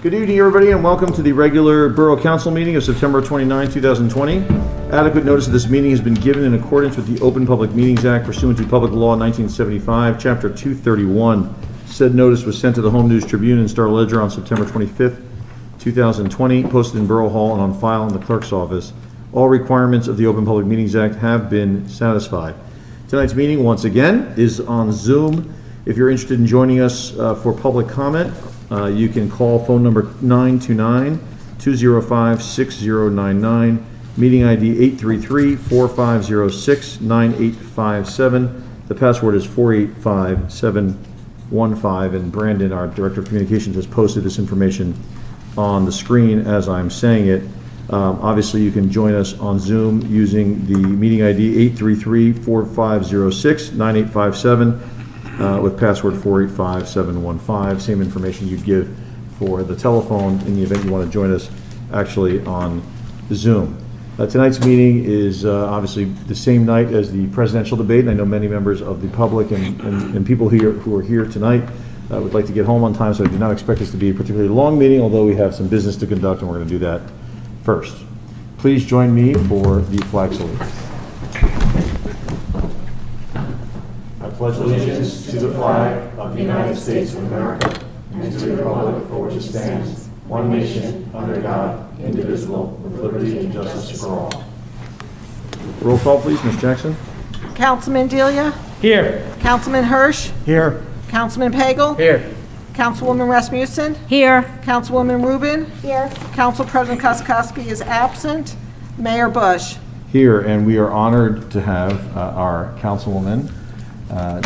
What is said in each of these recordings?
Good evening, everybody, and welcome to the regular Borough Council meeting of September 29, 2020. Adequate notice of this meeting has been given in accordance with the Open Public Meetings Act pursuant to Public Law 1975, Chapter 231. Said notice was sent to the Home News Tribune and Star Ledger on September 25th, 2020, posted in Borough Hall and on file in the clerk's office. All requirements of the Open Public Meetings Act have been satisfied. Tonight's meeting, once again, is on Zoom. If you're interested in joining us for public comment, you can call phone number 929-205-6099, meeting ID 833-4506-9857. The password is 485715, and Brandon, our Director of Communications, has posted this information on the screen as I'm saying it. Obviously, you can join us on Zoom using the meeting ID 833-4506-9857. With password 485715, same information you'd give for the telephone in the event you want to join us actually on Zoom. Tonight's meeting is obviously the same night as the presidential debate, and I know many members of the public and people here who are here tonight would like to get home on time, so I do not expect this to be a particularly long meeting, although we have some business to conduct and we're going to do that first. Please join me for the flag salute. I pledge allegiance to the flag of the United States of America and to the republic for which it stands, one nation, under God, indivisible, with liberty and justice for all. Roll call, please. Ms. Jackson. Councilman Delia? Here. Councilman Hirsch? Here. Councilman Pagel? Here. Councilwoman Rasmussen? Here. Councilwoman Rubin? Here. Council President Koskowski is absent. Mayor Bush? Here, and we are honored to have our councilwoman,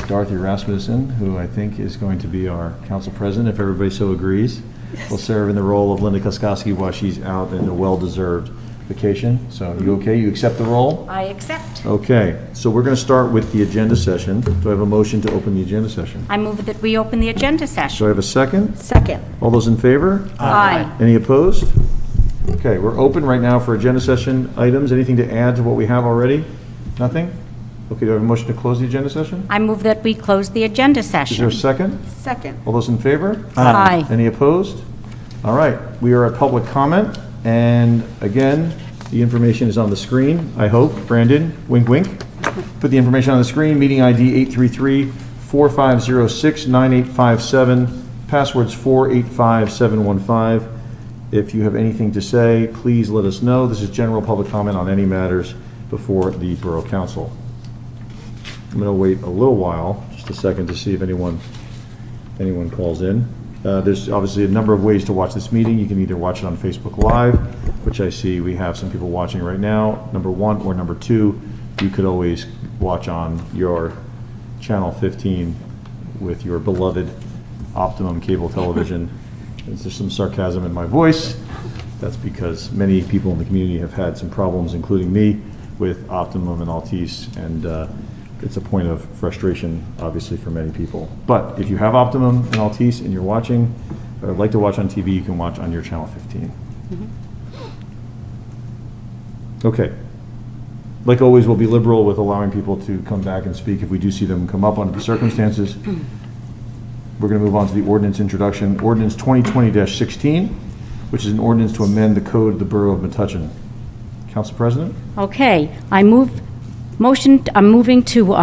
Dorothy Rasmussen, who I think is going to be our council president, if everybody so agrees. Will serve in the role of Linda Koskowski while she's out in a well-deserved vacation. So you okay? You accept the role? I accept. Okay, so we're going to start with the agenda session. Do I have a motion to open the agenda session? I move that we open the agenda Do session. I have a second? Second. All those in favor? Aye. Any opposed? Okay, we're open right now for agenda session items. Anything to add to what we have already? Nothing? Okay, do I have a motion to close the agenda session? I move that we close the agenda Is there session. a second? Second. All those in favor? Aye. Any opposed? All right, we are at public comment, and again, the information is on the screen, I hope. Brandon, wink, wink. Put the information on the screen, meeting ID 833-4506-9857, passwords 485715. If you have anything to say, please let us know. This is general public comment on any matters before the Borough Council. I'm going to wait a little while, just a second, to see if anyone calls in. There's obviously a number of ways to watch this meeting. You can either watch it on Facebook Live, which I see we have some people watching right now, number one, or number two, you could always watch on your channel 15 with your beloved Optimum cable television. There's some sarcasm in my voice. That's because many people in the community have had some problems, including me, with Optimum and Altice, and it's a point of frustration, obviously, for many people. But if you have Optimum and Altice and you're watching, or like to watch on TV, you can watch on your channel 15. Okay. Like always, we'll be liberal with allowing people to come back and speak if we do see them come up under the circumstances. We're going to move on to the ordinance introduction. Ordinance 2020-16, which is an ordinance to amend the code of the Borough of Metuchen. Council President? Okay, I'm moving to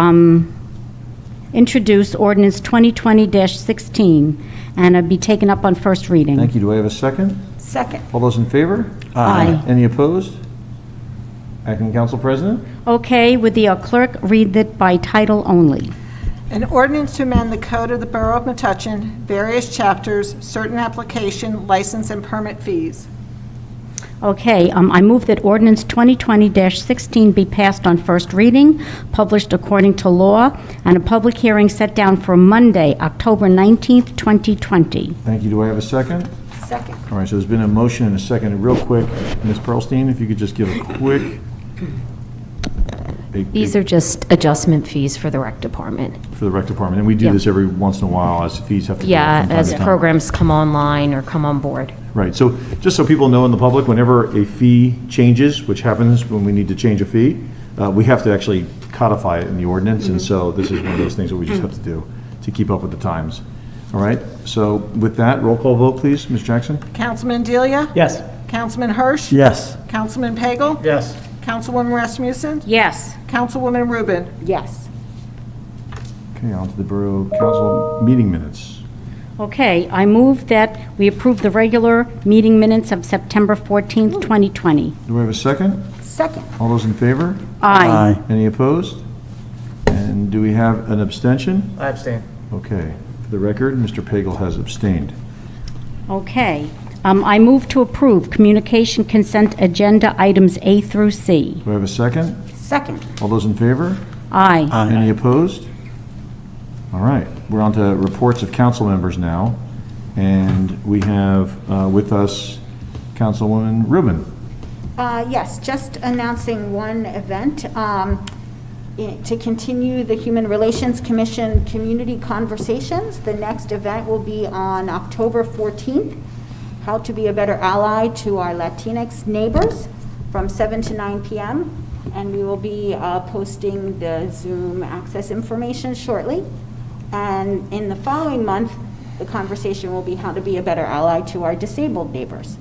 introduce ordinance 2020-16, and it'll be taken up on first reading. Thank you. Do I have a second? Second. All those in favor? Aye. Any opposed? Acting Council President? Okay, would the clerk read it by title only? An ordinance to amend the code of the Borough of Metuchen, various chapters, certain application, license, and permit fees. Okay, I move that ordinance 2020-16 be passed on first reading, published according to law, and a public hearing set down for Monday, October 19th, 2020. Thank you. Do I have a second? Second. All right, so there's been a motion and a second. Real quick, Ms. Pearlstein, if you could just give a quick... These are just adjustment fees for the rec department. For the rec department, and we do Yeah. this every once in a while as fees have to go up Yeah, from time as to time. programs come online or come on board. Right, so just so people know in the public, whenever a fee changes, which happens when we need to change a fee, we have to actually codify it in the ordinance, and so this is one of those things that we just have to do to keep up with the times. All right, so with that, roll call vote, please, Ms. Jackson? Councilman Delia? Yes. Councilman Hirsch? Yes. Councilman Pagel? Yes. Councilwoman Rasmussen? Yes. Councilwoman Rubin? Yes. Okay, on to the Borough Council meeting minutes. Okay, I move that we approve the regular meeting minutes of September 14th, 2020. Do we have a second? Second. All those in favor? Aye. Any opposed? And do we have an abstention? I abstain. Okay, for the record, Mr. Pagel has abstained. Okay, I move to approve communication consent agenda items A through C. Do we have a second? Second. All those in favor? Aye. Any opposed? All right, we're on to reports of council members now, and we have with us Councilwoman Rubin. Yes, just announcing one event to continue the Human Relations Commission Community Conversations. The next event will be on October 14th, How to Be a Better Ally to Our Latinx Neighbors, from 7 to 9 p.m. And we will be posting the Zoom access information shortly. And in the following month, the conversation will be how to be a better ally to our disabled neighbors.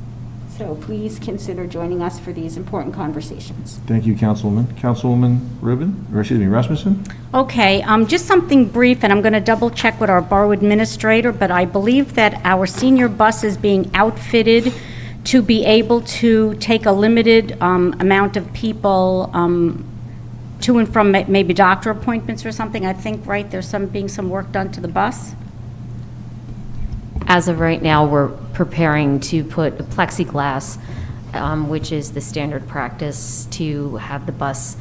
So please consider joining us for these important conversations. Thank you, Councilwoman. Councilwoman Rubin, or excuse me, Rasmussen? Okay, just something brief, and I'm going to double check with our borough administrator, but I believe that our senior bus is being outfitted to be able to take a limited amount of people to and from maybe doctor appointments or something, I think, right? There's some work done to the bus? As of right now, we're preparing to put a plexiglass, which is the standard practice, to have the bus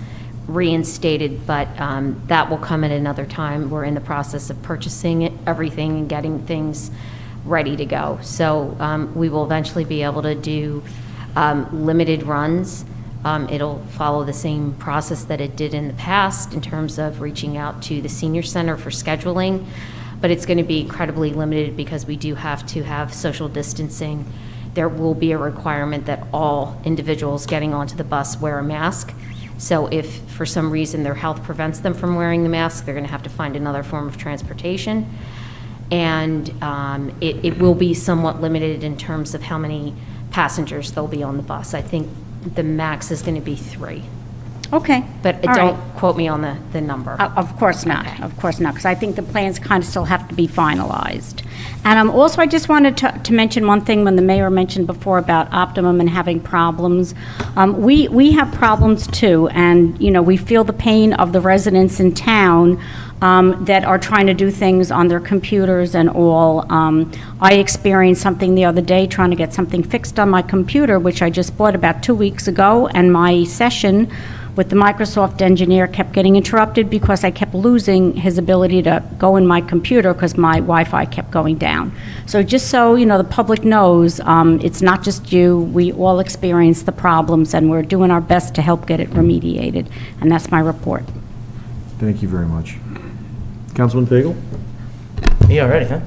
reinstated, but that will come at another time. We're in the process of purchasing everything and getting things ready to go. So we will eventually be able to do limited runs. It'll follow the same process that it did in the past in terms of reaching out to the senior center for scheduling, but it's going to be incredibly limited because we do have to have social distancing. There will be a requirement that all individuals getting onto the bus wear a mask. So if for some reason their health prevents them from wearing the mask, they're going to have to find another form of transportation. And it will be somewhat limited in terms of how many passengers there'll be on the bus. I think the max is going to be 3. Okay. But all don't right. quote me on the number. Of course not, of course not, because I think the plans kind of still have to be finalized. And also, I just wanted to mention one thing when the mayor mentioned before about Optimum and having problems. We have problems too, and, you know, we feel the pain of the residents in town that are trying to do things on their computers and all. I experienced something the other day trying to get something fixed on my computer, which I just bought about 2 weeks ago, and my session with the Microsoft engineer kept getting interrupted because I kept losing his ability to go in my computer because my Wi-Fi kept going down. So just so, you know, the public knows, it's not just you. We all experience the problems, and we're doing our best to help get it remediated. And that's my report. Thank you very much. Councilman Pagel? You already, huh?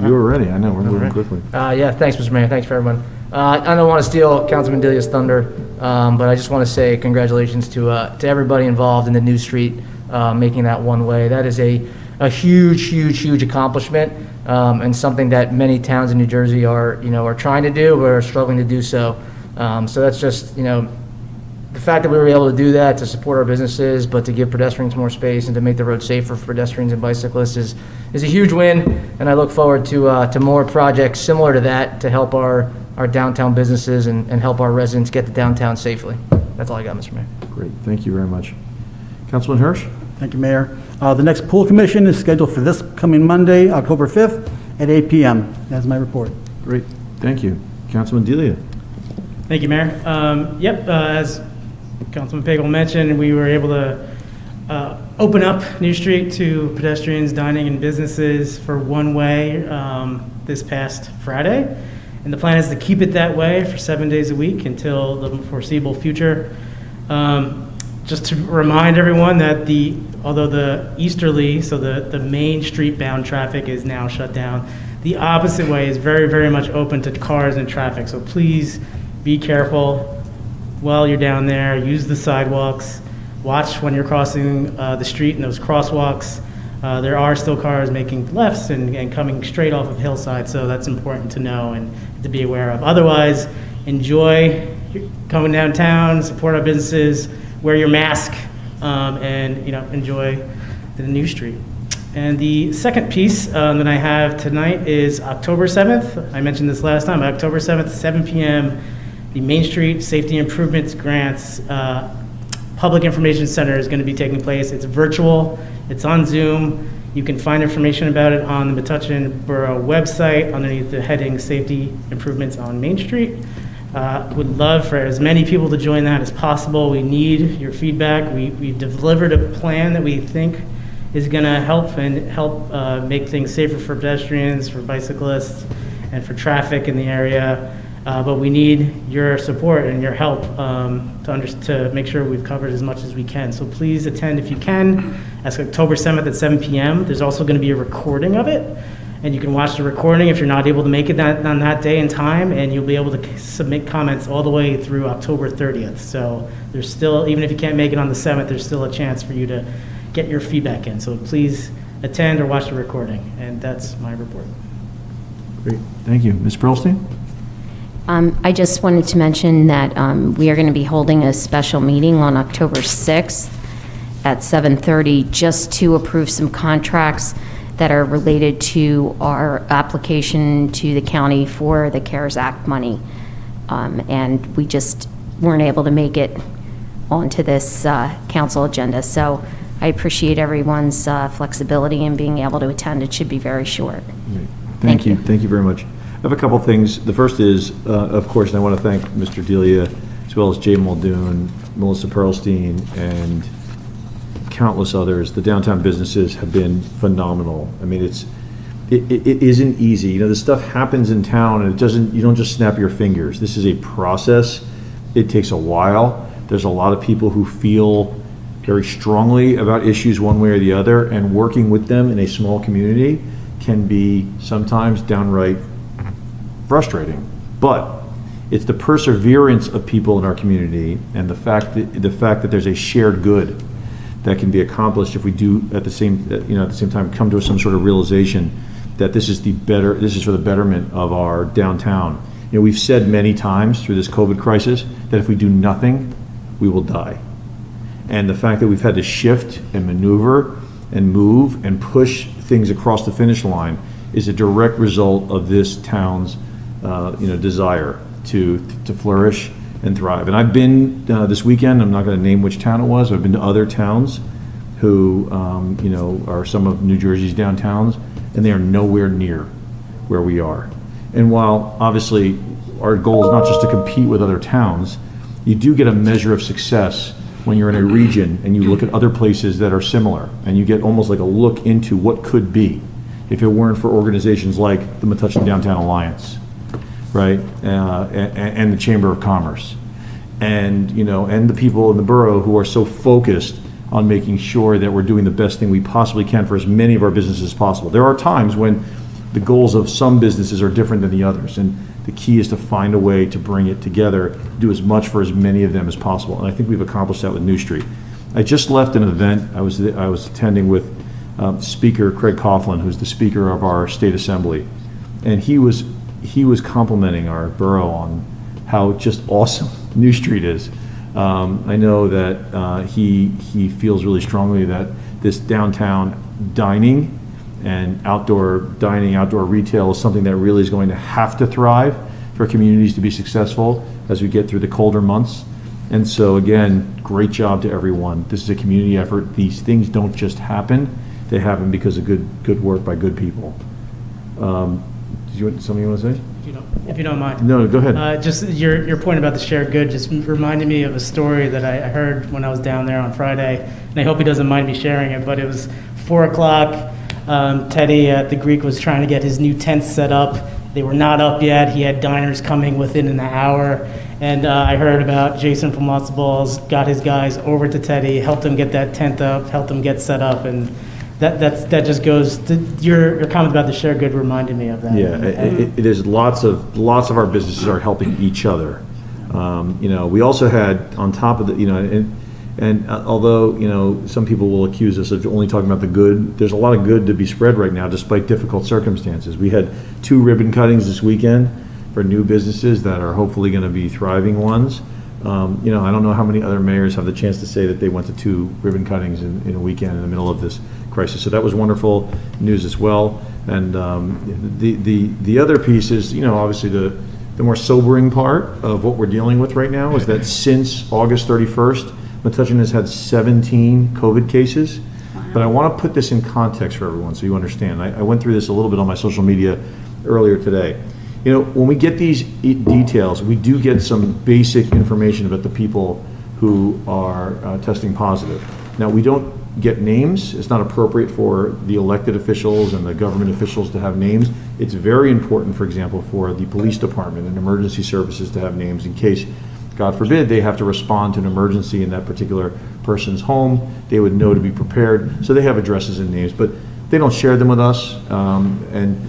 You were ready. I know, we're moving right. quickly. Yeah, thanks, Mr. Mayor. Thanks for everyone. I don't want to steal Councilman Delia's thunder, but I just want to say congratulations to everybody involved in the New Street making that one way. That is a huge accomplishment, and something that many towns in New Jersey are trying to do, but are struggling to do so. So that's just, the fact that we were able to do that to support our businesses, but to give pedestrians more space and to make the road safer for pedestrians and bicyclists is a huge win, and I look forward to more projects similar to that to help our downtown businesses and help our residents get to downtown safely. That's all I got, Mr. Mayor. Great, thank you very much. Councilman Hirsch? Thank you, Mayor. The next pool commission is scheduled for this coming Monday, October 5th at 8 p.m. That's my report. Great, thank you. Councilman Delia? Thank you, Mayor. As Councilman Pagel mentioned, we were able to open up New Street to pedestrians, dining, and businesses for one way this past Friday. And the plan is to keep it that way for 7 days a week until the foreseeable future. Just to remind everyone that although the easterly, so the main street-bound traffic is now shut down, the opposite way is very much open to cars and traffic. So please be careful while you're down there. Use the sidewalks. Watch when you're crossing the street in those crosswalks. there are still cars making lefts and coming straight off of Hillside, so that's important to know and to be aware of. Otherwise, enjoy coming downtown, support our businesses, wear your mask, and enjoy the new street. And the second piece that I have tonight is October 7th. I mentioned this last time, October 7th, 7 p.m., the Main Street Safety Improvements Grants Public Information Center is going to be taking place. It's virtual, it's on Zoom. You can find information about it on the Metuchen Borough website underneath the heading Safety Improvements on Main Street. Would love for as many people to join that as possible. We need your feedback. We've delivered a plan that we think is going to help make things safer for pedestrians, for bicyclists, and for traffic in the area. But we need your support and your help to make sure we've covered as much as we can. So please attend if you can. That's October 7th at 7 p.m. There's also going to be a recording of it, and you can watch the recording if you're not able to make it on that day and time, and you'll be able to submit comments all the way through October 30th. So there's still, even if you can't make it on the 7th, there's still a chance for you to get your feedback in. So please attend or watch the recording, and that's my report. Great, thank you. Ms. Pearlstein? I just wanted to mention that we are going to be holding a special meeting on October 6th at 7:30 just to approve some contracts that are related to our application to the county for the CARES Act money. And we just weren't able to make it onto this council agenda. So I appreciate everyone's flexibility in being able to attend. It should be very short. Thank you. Thank you very much. I have a couple things. The first is, of course, and I want to thank Mr. Delia, as well as Jay Muldoon, Melissa Pearlstein, and countless others. The downtown businesses have been phenomenal. I mean, it isn't easy. You know, this stuff happens in town, and you don't just snap your fingers. This is a process. It takes a while. There's a lot of people who feel very strongly about issues one way or the other, and working with them in a small community can be sometimes downright frustrating. But it's the perseverance of people in our community and the fact that there's a shared good that can be accomplished if we do at the same time come to some sort of realization that this is for the betterment of our downtown. You know, we've said many times through this COVID crisis that if we do nothing, we will die. And the fact that we've had to shift and maneuver and move and push things across the finish line is a direct result of this town's desire to flourish and thrive. And I've been this weekend, I'm not going to name which town it was, I've been to other towns who are some of New Jersey's downtowns, and they are nowhere near where we are. And while obviously our goal is not just to compete with other towns, you do get a measure of success when you're in a region and you look at other places that are similar, and you get almost like a look into what could be if it weren't for organizations like the Metuchen Downtown Alliance, right, and the Chamber of Commerce, and the people in the borough who are so focused on making sure that we're doing the best thing we possibly can for as many of our businesses as possible. There are times when the goals of some businesses are different than the others, and the key is to find a way to bring it together, do as much for as many of them as possible, and I think we've accomplished that with New Street. I just left an event I was attending with Speaker Craig Coughlin, who's the Speaker of our State Assembly, and he was complimenting our borough on how just awesome New Street is. I know that he feels really strongly that this downtown dining and outdoor retail is something that really is going to have to thrive for communities to be successful as we get through the colder months. And so again, great job to everyone. This is a community effort. These things don't just happen. They happen because of good work by good people. Something you want to say? If you don't mind. No, go ahead. Just your point about the shared good just reminded me of a story that I heard when I was down there on Friday, and I hope he doesn't mind me sharing it, but it was 4 o'clock. Teddy at the Greek was trying to get his new tents set up. They were not up yet. He had diners coming within an hour. And I heard about Jason from Lots of Balls, got his guys over to Teddy, helped him get that tent up, helped him get set up. And that just goes to your comment about the shared good reminded me of that. Yeah, it is lots of our businesses are helping each other. We also had on top of the, And although, some people will accuse us of only talking about the good, there's a lot of good to be spread right now despite difficult circumstances. We had 2 ribbon cuttings this weekend for new businesses that are hopefully going to be thriving ones. I don't know how many other mayors have the chance to say that they went to 2 ribbon cuttings in a weekend in the middle of this crisis. So that was wonderful news as well. And the other piece is, obviously the more sobering part of what we're dealing with right now is that since August 31st, Metuchen has had 17 COVID cases. But I want to put this in context for everyone so you understand. I went through this a little bit on my social media earlier today. When we get these details, we do get some basic information about the people who are testing positive. Now, we don't get names. It's not appropriate for the elected officials and the government officials to have names. It's very important, for example, for the police department and emergency services to have names in case, God forbid, they have to respond to an emergency in that particular person's home. They would know to be prepared. So they have addresses and names, but they don't share them with us. And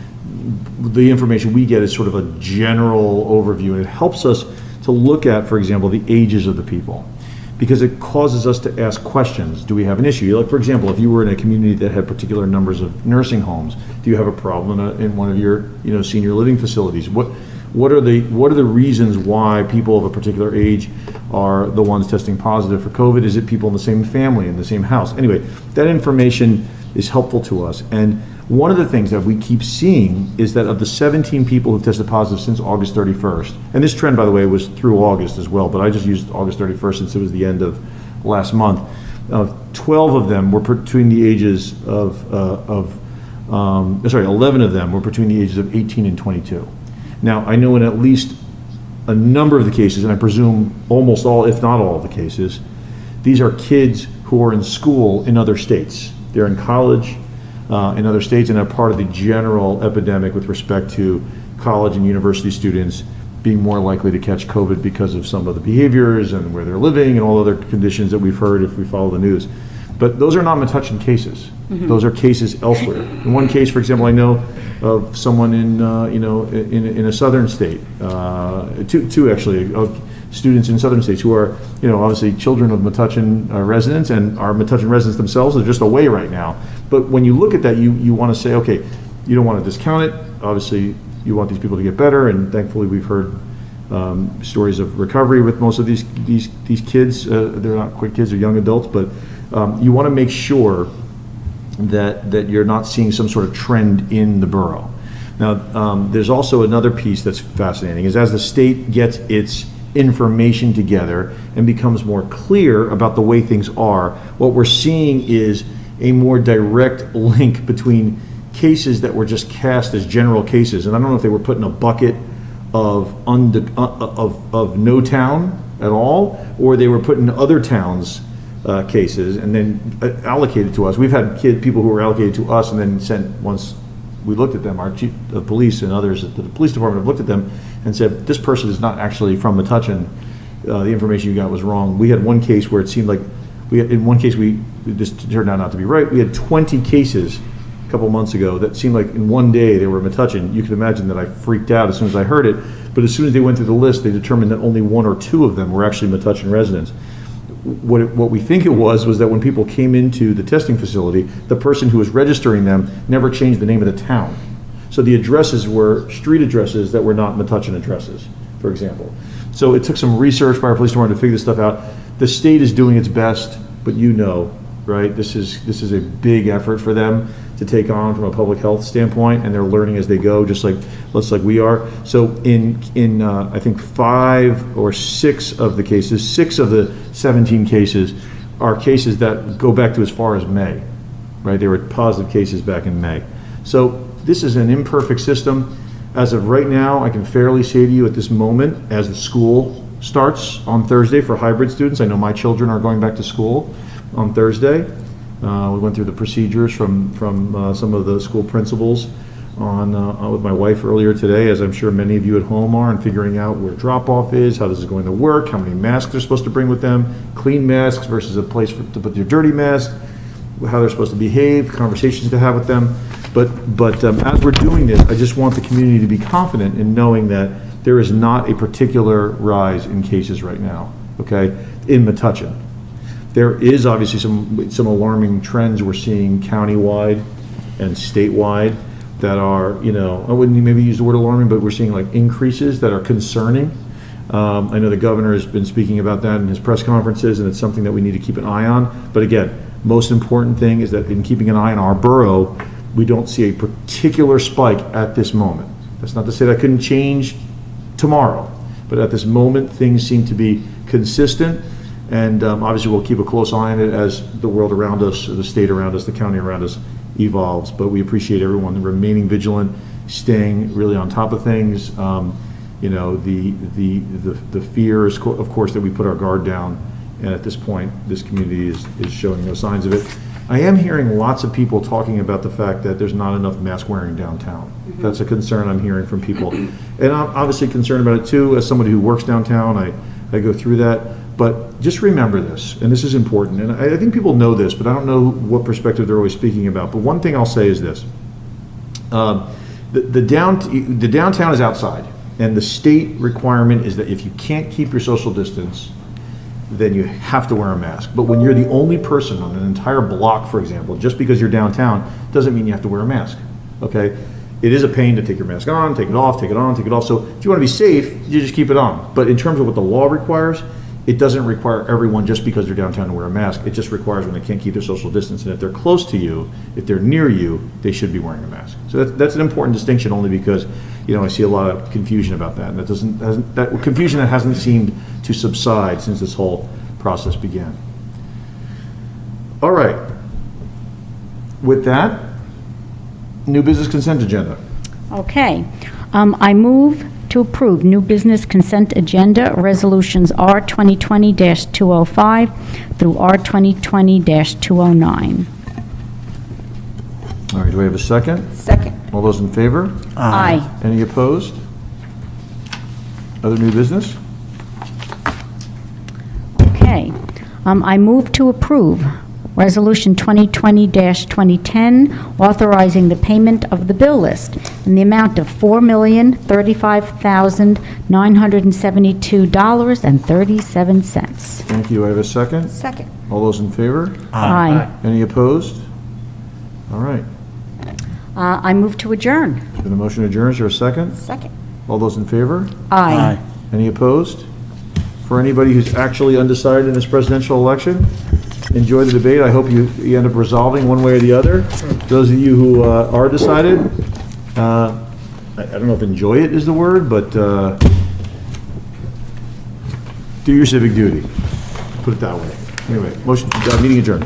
the information we get is sort of a general overview, and it helps us to look at, for example, the ages of the people, because it causes us to ask questions. Do we have an issue? Like, for example, if you were in a community that had particular numbers of nursing homes, do you have a problem in one of your senior living facilities? What are the reasons why people of a particular age are the ones testing positive for COVID? Is it people in the same family, in the same house? Anyway, that information is helpful to us. And one of the things that we keep seeing is that of the 17 people who've tested positive since August 31st, and this trend, by the way, was through August as well, but I just used August 31st since it was the end of last month. 12 of them were between the ages of 11 of them were between the ages of 18 and 22. Now, I know in at least a number of the cases, and I presume almost all, if not all of the cases, these are kids who are in school in other states. They're in college in other states and are part of the general epidemic with respect to college and university students being more likely to catch COVID because of some of the behaviors and where they're living and all other conditions that we've heard if we follow the news. But those are not Metuchen cases. Those are cases elsewhere. In one case, for example, I know of someone in a southern state, two actually, of students in southern states who are, obviously children of Metuchen residents and are Metuchen residents themselves. They're just away right now. But when you look at that, you want to say, okay, you don't want to discount it. Obviously, you want these people to get better, and thankfully we've heard stories of recovery with most of these kids. They're not quite kids, they're young adults, but you want to make sure that you're not seeing some sort of trend in the borough. Now, there's also another piece that's fascinating, is as the state gets its information together and becomes more clear about the way things are, what we're seeing is a more direct link between cases that were just cast as general cases, and I don't know if they were put in a bucket of no town at all, or they were put in other towns' cases and then allocated to us. We've had people who were allocated to us and then sent, once we looked at them, our chief of police and others at the police department have looked at them and said, this person is not actually from Metuchen. The information you got was wrong. We had one case where it seemed like, this turned out not to be right. We had 20 cases a couple months ago that seemed like in one day they were Metuchen. You can imagine that I freaked out as soon as I heard it, but as soon as they went through the list, they determined that only 1 or 2 of them were actually Metuchen residents. What we think it was that when people came into the testing facility, the person who was registering them never changed the name of the town. So the addresses were street addresses that were not Metuchen addresses, for example. So it took some research by our police department to figure this stuff out. The state is doing its best, but right? This is a big effort for them to take on from a public health standpoint, and they're learning as they go, just like we are. So in I think 5 or 6 of the cases, 6 of the 17 cases are cases that go back to as far as May, right? They were positive cases back in May. So this is an imperfect system. As of right now, I can fairly say to you at this moment, as the school starts on Thursday for hybrid students, I know my children are going back to school on Thursday. We went through the procedures from some of the school principals with my wife earlier today, as I'm sure many of you at home are, and figuring out where drop-off is, how this is going to work, how many masks they're supposed to bring with them, clean masks versus a place to put your dirty mask, how they're supposed to behave, conversations to have with them. But as we're doing this, I just want the community to be confident in knowing that there is not a particular rise in cases right now, okay, in Metuchen. There is obviously some alarming trends we're seeing countywide and statewide that are, I wouldn't maybe use the word alarming, but we're seeing like increases that are concerning. I know the governor has been speaking about that in his press conferences, and it's something that we need to keep an eye on. But again, most important thing is that in keeping an eye on our borough, we don't see a particular spike at this moment. That's not to say that couldn't change tomorrow, but at this moment, things seem to be consistent. And obviously, we'll keep a close eye on it as the world around us, the state around us, the county around us evolves. But we appreciate everyone remaining vigilant, staying really on top of things. The fear is, of course, that we put our guard down. And at this point, this community is showing no signs of it. I am hearing lots of people talking about the fact that there's not enough mask wearing downtown. That's a concern I'm hearing from people. And I'm obviously concerned about it too. As somebody who works downtown, I go through that. But just remember this, and this is important. And I think people know this, but I don't know what perspective they're always speaking about. But one thing I'll say is this. The downtown is outside. And the state requirement is that if you can't keep your social distance, then you have to wear a mask. But when you're the only person on an entire block, for example, just because you're downtown, doesn't mean you have to wear a mask, okay? It is a pain to take your mask on, take it off, take it on, take it off. So if you want to be safe, you just keep it on. But in terms of what the law requires, it doesn't require everyone just because they're downtown to wear a mask. It just requires when they can't keep their social distance. And if they're close to you, if they're near you, they should be wearing a mask. So that's an important distinction only because, I see a lot of confusion about that. And that confusion that hasn't seemed to subside since this whole process began. All right. With that, new business consent agenda. Okay. I move to approve new business consent agenda, resolutions R 2020-205 through R 2020-209. All right, do we have a second? Second. All those in favor? Aye. Any opposed? Other new business? Okay. I move to approve Resolution 2020-2010, authorizing the payment of the bill list in the amount of $4,035,972.37. Thank you. I have a second. Second. All those in favor? Aye. Any opposed? All right. I move to adjourn. Is there a motion to adjourn? Is there a second? Second. All those in favor? Aye. Any opposed? For anybody who's actually undecided in this presidential election, enjoy the debate. I hope you end up resolving one way or the other. Those of you who are decided, I don't know if enjoy it is the word, but do your civic duty. Put it that way. Anyway, meeting adjourned.